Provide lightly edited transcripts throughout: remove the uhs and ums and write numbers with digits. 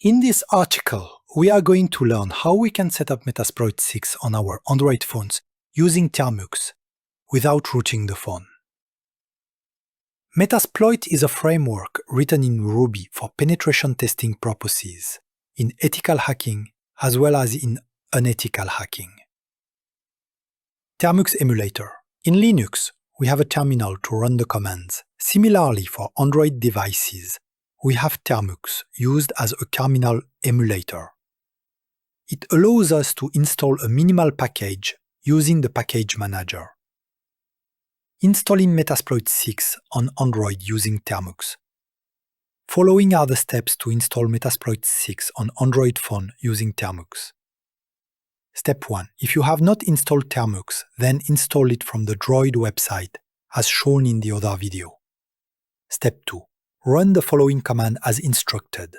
In this article, we are going to learn how we can set up Metasploit 6 on our Android phones using Termux without rooting the phone. Metasploit is a framework written in Ruby for penetration testing purposes, in ethical hacking as well as in unethical hacking. Termux Emulator. In Linux, we have a terminal to run the commands. Similarly, for Android devices, we have Termux used as a terminal emulator. It allows us to install a minimal package using the package manager. Installing Metasploit 6 on Android using Termux. Following are the steps to install Metasploit 6 on Android phone using Termux. Step 1. If you have not installed Termux, then install it from the Droid website, as shown in the other video. Step 2. Run the following command as instructed.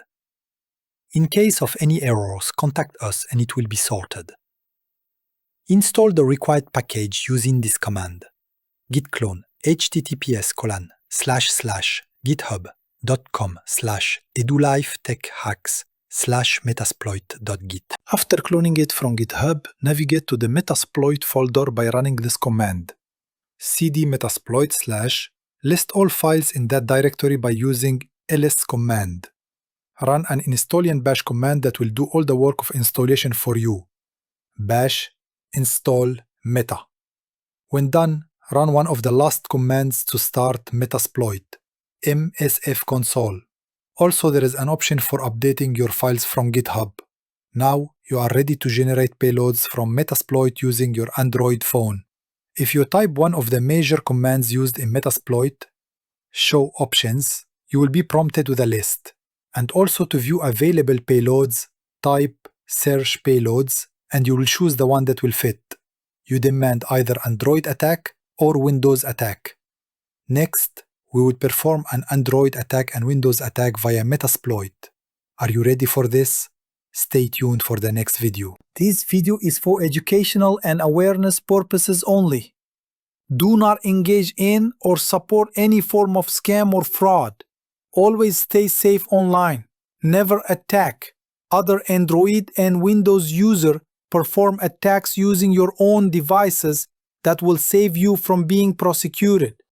In case of any errors, contact us and it will be sorted. Install the required package using this command. Git clone https://github.com/edulifetechhacks/metasploit.git. After cloning it from GitHub, navigate to the Metasploit folder by running this command. cd metasploit/ list all files in that directory by using ls command. Run an installion bash command that will do all the work of installation for you. Bash install meta. When done, run one of the last commands to start Metasploit, msf console. Also, there is an option for updating your files from GitHub. Now, you are ready to generate payloads from Metasploit using your Android phone. If you type one of the major commands used in Metasploit, show options, you will be prompted with a list. And also to view available payloads, type search payloads, and you will choose the one that will fit. You demand either Android attack or Windows attack. Next, we will perform an Android attack and Windows attack via Metasploit. Are you ready for this? Stay tuned for the next video. This video is for educational and awareness purposes only. Do not engage in or support any form of scam or fraud. Always stay safe online. Never attack. Other Android and Windows users perform attacks using your own devices that will save you from being prosecuted.